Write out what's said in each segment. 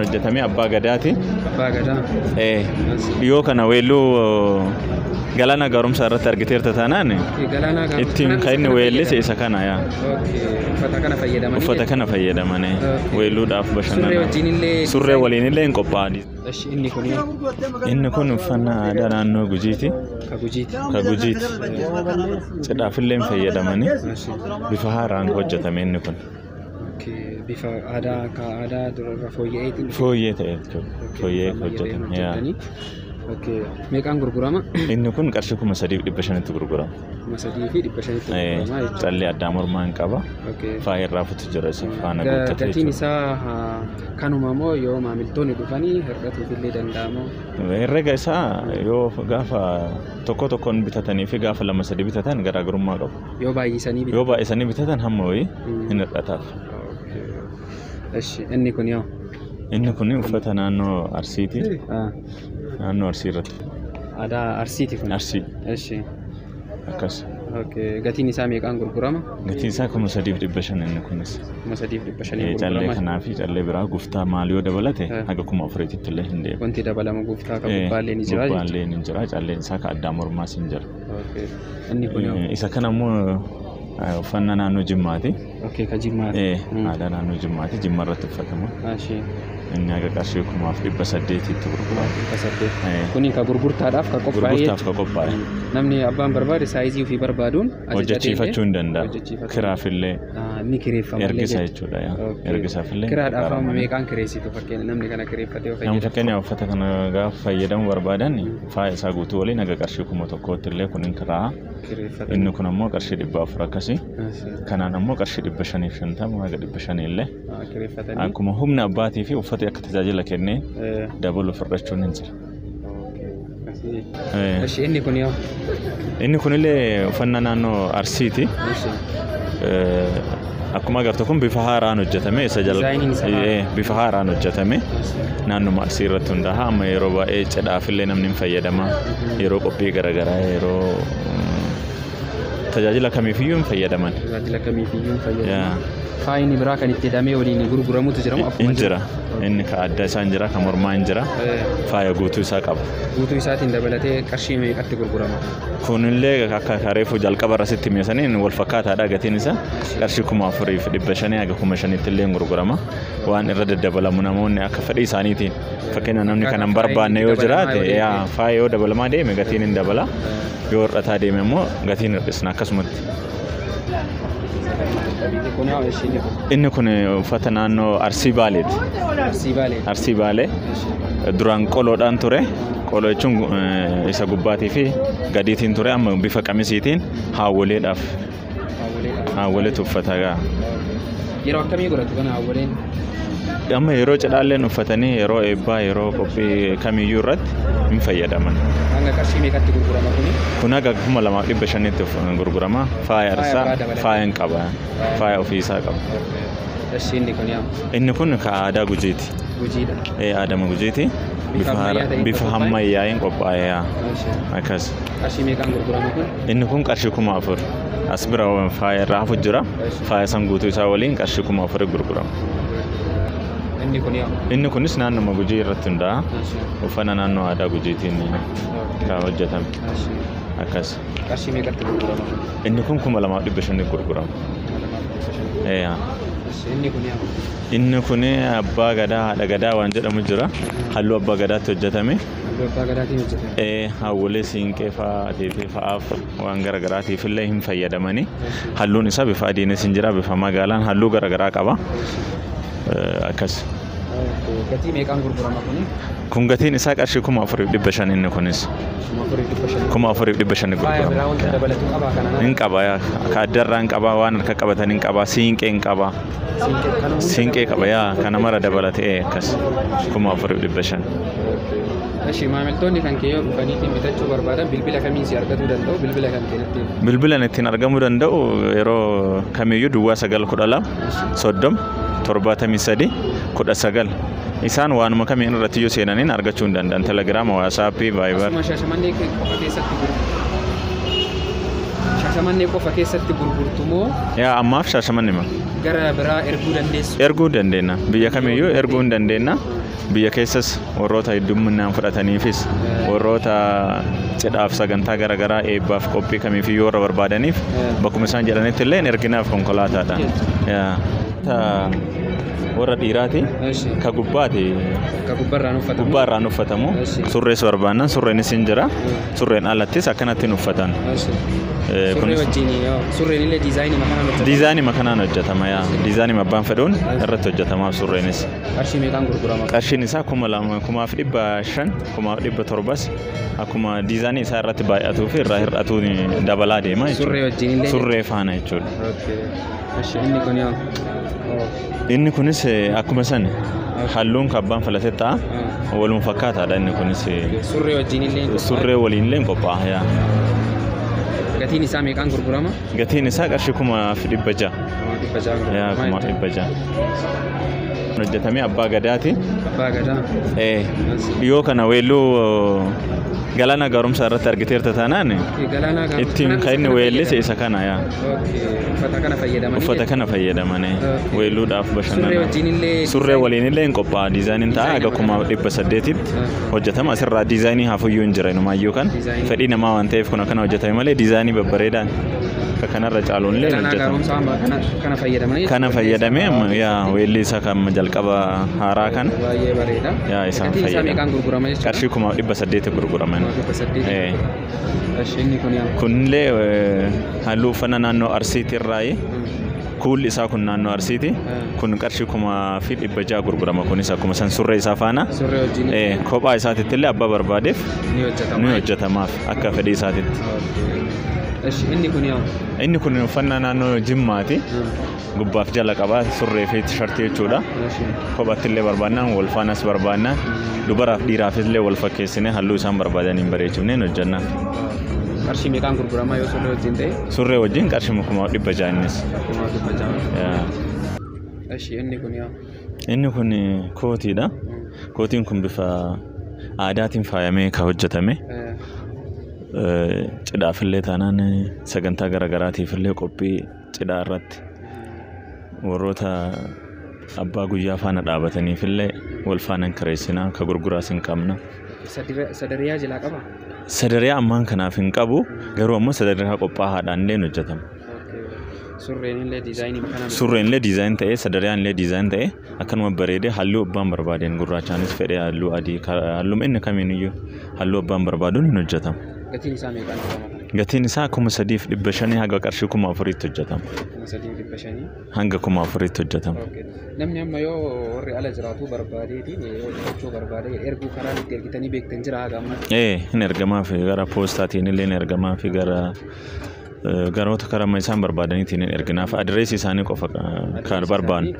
hojjetame abbaa gadaati. Abbaa gadaa. Dhiyoo kana weelluu galaana gaaromsaa irratti argiteerta taanaan ittiin kan inni weellise isa kana yaa. Uffata kana fayyadamanii weelluudhaaf bashannana. Surree waliinillee hin qophaa'ani. Inni kun uffannaa aadaa naannoo Gujiiti. Ka Gujiiti. Cidhaafillee fayyadamanii bifa haaraan hojjetame inni kun. Bifa aadaa ka aadaa dura fooyya'eetiin. Fooyyee ta'e jechuudha. Fooyyee hojjetame. Meeqaan gurgurama? Inni kun qarshii 3,500 gurgurama. 3,500 gurgurama. Callee addaa mormaa hin qaba. Faaya irraa futu jira isa faana guuttatee. Gatiin isaa kanuma moo yoo maamiltoonni dhufanii hir'atuufillee danda'amoo? Herrega isaa yoo gaafa tokkoon bitatanii fi gaafa 2-3 bitatan garaagarummaa qabu. Yoo baay'isanii bitatan hamma wayii hin hir'ataaf. Inni kun yoo? Inni kun uffata naannoo Arsiiti. Naannoo Arsii irratti. Aadaa Arsiiti kun? Arsii. Akkas. Gatiin isaa meeqaan gurgurama? Gatiin isaa 3,500 inni kunis. 3,500 gurgurama. Callee kanaa fi callee biraa guftaa maal yoo dabalate haga 4,000 illee hin deemu. Wanti dabalamu guftaa kan gubbaallee ni jira. Gubbaallee ni jira. Calleen isaa ka addaa mormaas hin jira. Inni kun isa kana immoo uffannaa naannoo Jimmaati. Ka Jimmaati. Aadaa naannoo Jimmaati. Jimma irratti uffatama. Inni aga qarshii 8,800 itti gurgurama. Kuni ka gurgurtaadhaaf ka qophaa'e. Gurgurtaaf ka qophaa'e. Namni abbaan barbaade saayizii ofii barbaaduun hojjechiifachuu hin danda'a. Kiraafillee ni kireeffama. Ergisa jechuudha. Ergisaafillee. Kiraadhaaf meeqaan kireessitu fakkeenya namni kana kireeffatee of fayyadamu. Fakkeenyaaf uffata kana gaafa fayyadamuu barbaadan faaya isaa guutuu waliin aga qarshii 1,000 illee kun hin kiraa. Inni kun ammoo qarshii 400 akkasii. Kanaan ammoo qarshii 550 haga 500 illee. Akkuma humna abbaatii fi uffata akka tajaajila kennee dabalu fudhachuun hin jira. Inni kun yoo? Inni kunillee uffannaa naannoo Arsiiti. Akkuma agartu kun bifa haaraan hojjetame isa bifa haaraan hojjetame naannoo Arsii irratti hundaa'a. Amma yeroo baay'ee cidhaafillee namni hin fayyadama. Yeroo qophii garaagaraa yeroo tajaajila kamiifiyyuu hin fayyadaman. Tajaajila kamiifiyyuu hin fayyadaman. Faayini biraa kan itti hidhamee waliin gurguramutu jira moo? Hin jira. Inni ka adda isaa hin jira, ka mormaa hin jira. Faaya guutuu isaa qaba. Guutuu isaatiin dabalatee qarshii meeqatti gurgurama? Kunillee akka reefu jalqaba irratti mi'eessaniin wal fakkaataadha gatiin isaa. Qarshii 4,500 haga 5,000 illee gurgurama. Waan irra daddabalamu namoonni akka fedhii isaaniitiin. Fakkeenya namni kan hin barbaanne yoo jiraate faaya yoo dabalamaa deeme gatiin hin dabala. Yoo hir'ataa deeme immoo gatiin hir'isna akkasumatti. Inni kun uffata naannoo Arsii Baaleeti. Arsii Baalee. Duraan qoloodhaan ture. Qoloo jechuun isa gubbaatii fi gadiitiin ture amma bifa qamisiitiin haawwaleedhaaf. Haawwaleetu uffata gaa. Yeroo akkamii godhatu kana haawwaleen? Amma yeroo cidhaalleen uffatanii yeroo eebbaa yeroo qophii kamiyyuu irratti hin fayyadaman. Hanga qarshii meeqatti gurgurama kuni? Kun haga 2,500tti gurgurama. Faaya irraa faaya hin qaba. Faaya ofii isaa qaba. Inni kun yaa? Inni kun ka aadaa Gujiiti. Gujiidha. Aadama Gujiiti. Bifa ammayyaa'een qophaa'ee akkas. Qarshii meeqaan gurgurama kun? Inni kun qarshii 4,000. As bira faaya irraa hafu jira. Faaya san guutuu isaa waliin qarshii 4,000 gurgurama. Inni kunis naannoo Gujii irratti hundaa'a. Uffata naannoo aadaa Gujiitiin kan hojjetame. Akkas. Qarshii meeqatti gurgurama? Inni kun 2,500 gurgurama. Inni kun abbaa gadaa haadha gadaa waan jedhamu jira. Halluu abbaa gadaatti hojjetame. Halluu abbaa gadaatiin hojjetame. Hawwalee siinqee fa'aa adeetee fa'aaf waan garaagaraatiif illee hin fayyadamani. Halluun isaa bifa adiinis hin jira bifa magaalaan halluu garaagaraa qaba. Akkas. Gatii meeqaan gurgurama kuni? Kun gatiin isaa qarshii 4,500 inni kunis. 4,500 gurgurama. Faaya biraa wanta dabalatu qabaa kana? Hin qaba ka addarraa hin qaba waan harka qabatan hin qaba siinqee hin qaba. Siinqee qaba kana mara dabalatee akkas 4,500. Maamiltoonni kan kee yoo dhufaniitiin bitachuu barbaadan bilbila kamiin si argatuu danda'u? Bilbila kan keenyatti? Bilbilan ittiin argamuu danda'u yeroo kamiyyuu Duwwaa 912 30 73 19 isaan waanuma kamiin irratti yoo seenaniin argachuu hin danda'an. Telegiraama, Waatsaappii, Vaayibar. Shaashamannee qofa keessatti gurgurtu moo? Ammaaf Shaashamannee gara biraa erguu dandeessu? Erguu dandeenya. Biyya kamiyyuu erguu hin dandeenya. biyya keessas warroota heddumminaan fudhataniifis warroota cidhaaf sagantaa garaagaraa eebbaaf qophii kamiifiyyuu warra barbaadaniif bakkuma isaan jedhanitti illee erginaaf konkolaataadha. Warra dhiiraati ka gubbaati gubbaarraan uffatamu surrees barbaannan surreenis hin jira surreen alattis akkanatti uffatan. Surreen illee diizaayinii makanaan hojjetama yaa diizaayinii abbaan fedhuun irratti hojjetamaaf surreenis. Qarshii meeqaan gurgurama? Qarshiin isaa 2,500 2,700 akkuma diizaayinii isaa irratti baay'atuu fi irraa hir'atuun dabalaa deema jechuudha. Surree faana jechuudha. Inni kun yaa inni kunis akkuma san halluun kabbaan filatee ta'a waluma fakkaataadha inni kunis surree waliin illee qophaa'a yaa. Gatiin isaa meeqaan gurgurama? Gatiin isaa qarshii 600 yaa 600 hojjetamee abbaa gadaati. Abbaa gadaa dhiyoo kana weelluu galana garumsa irratti argiteerta taanaan ittiin kan inni weellise isa kana yaa. Uffata kana fayyadamanii weelluudhaaf bashannana. Surree waliin illee hin qophaa'a diizaayiniin ta'a aga 800tti hojjetama asirraa diizaayinii hafuyyuu hin jira inumaayyuu kan fedhii namaa waan ta'eef kun akkana hojjetame malee diizaayinii babbareedaan kanarra caaluun illee hojjetama. Kana fayyadamee yaa weelli isa kan jalqaba haaraa kan yaa isaan fayyadamu. Qarshii 800 gurguraman. Kunillee halluu uffannaa naannoo Arsiitii irraayi. Kuulli isaa kun naannoo Arsiiti. Kun qarshii 600 gurgurama kunis akkuma san surree isaa faana. Kophaa isaatitti illee abbaa barbaadeef ni hojjetamaaf akka fedhii isaatitti. Inni kun uffannaa naannoo Jimmaati. Gubbaaf jala qabaa surree fi tishartii jechuudha. Kophaatti illee barbaannaan wal faanas barbaannaan dubaraaf dhiiraafis illee wal fakkeessinee halluu isaan barbaadaniin bareechifnee hojjenna. Qarshii meeqaan gurgurama yoo surree wajjin ta'e? Surree wajjin qarshii 600 innis. Inni kun yaa? Inni kun kootiidha. Kootiin kun bifa aadaatiin faayamee kan hojjetame. Cidhaaf illee taanaan sagantaa garaagaraatiif illee qophii cidhaa irratti warroota abbaa guyyaa faana dhaabataniif illee wal faana kireessinaa ka gurguraas hin qabna. Sadariyaa jalaa qaba? Sadariyaa ammaan kanaaf hin qabu garuu ammoo sadariyaa qophaa'aadhaan illee hojjetama. Surreen illee diizaayinii makanaan. Surreen illee diizaayinii ta'ee sadariyaan illee diizaayinii ta'ee akkanuma bareedee halluu abbaan barbaadeen gurraachaanis fedhee halluu adii halluu inni kamiiniyyuu halluu abbaan barbaaduun hin hojjetama. Gatiin isaa meeqaan gurgurama? Gatiin isaa 3,500 hanga qarshii 4,000tti hojjetama. 3,500 hanga 4,000tti hojjetama. Namni amma yoo warri ala jiraatu barbaadeetiin yoo hojjechuu barbaade erguu karaa itti ergitanii beektan jira haga amma? Hin ergamaaf gara poostaatiin illee hin ergamaaf gara garoota karama isaan barbaadaniitiin erginaaf adreesii isaanii qofa kan barbaadu.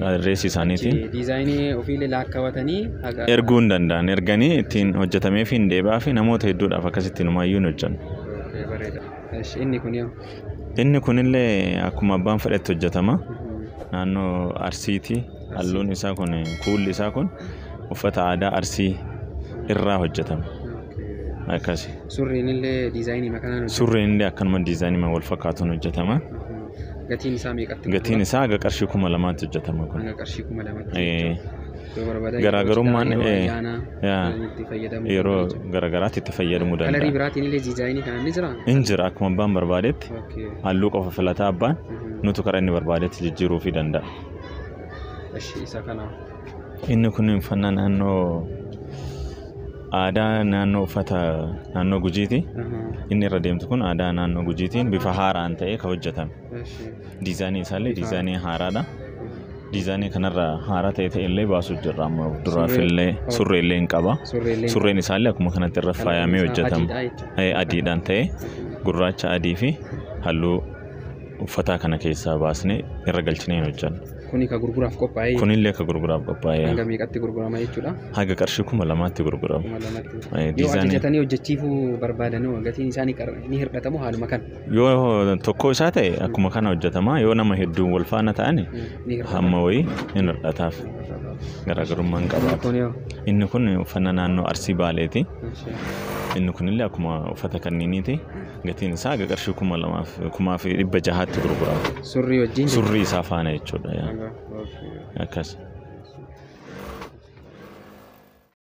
Adreesii isaaniitiin diizaayinii ofiilee laakkawatanii erguu hin danda'an erganii ittiin hojjetamee fi hin deebi'aa fi namoota hedduudhaaf akkasitti numaayyuu hin hojjennu. Inni kun yoo? Inni kunillee akkuma abbaan fedhetti hojjetama. Naannoo Arsiiti halluun isaa kun kuulli isaa kun uffata aadaa Arsii irraa hojjetama. Akkasi. Surreen illee diizaayinii makanaan hojjetama? Surreen illee akkanuma diizaayinii wal fakkaatuun hojjetama. Gatiin isaa meeqatti? Gatiin isaa aga qarshii 2,000tti hojjetama kun. Aga qarshii 2,000tti. Garaagarummaan yeroo garaagaraatti itti fayyadamuu danda'a. Kalarii biraatiin illee diizaayinii kanaan ni jiraa? Hin jira akkuma abbaan barbaadetti halluu qofa filataa abbaan nutu karaa inni barbaadetti jijjiiruu fi danda'a. Isa kana. Inni kun uffannaa naannoo aadaa naannoo uffata naannoo Gujiiti. Inni irra deemtu kun aadaa naannoo Gujiitiin bifa haaraan ta'ee kan hojjetame. Diizaayinii isaallee diizaayinii haaraadha. Diizaayinii kanarra haaraa ta'e illee baasuu jirra amma duraaf illee surree illee hin qaba. Surreen isaallee akkuma kanatti irra faayamee hojjetama. Adiidhaan ta'e gurraacha adii fi halluu uffataa kana keessaa baasnee irra galchinee hojjenna. Kuni ka gurguraaf qophaa'ee? Kunillee ka gurguraaf qophaa'ee. Hanga meeqatti gurgurama jechuudha? Haga qarshii 2,000tti gurgurama. Yoo ajajatanii hojjechiifuu barbaadanii gatiin isaanii ni hir'atamu haaluma kan? Yoo tokko isaa ta'e akkuma kana hojjetama yoo nama hedduun wal faana ta'an hamma wayii hin hir'ataaf garaagarummaan qabaatu. Inni kun uffannaa naannoo Arsii Baaleeti. Inni kunillee akkuma uffata kanniiniiti. Gatiin isaa aga qarshii 2,600tti gurgurama. Surrii wajjin? Surrii isaa faana jechuudha. Akkas.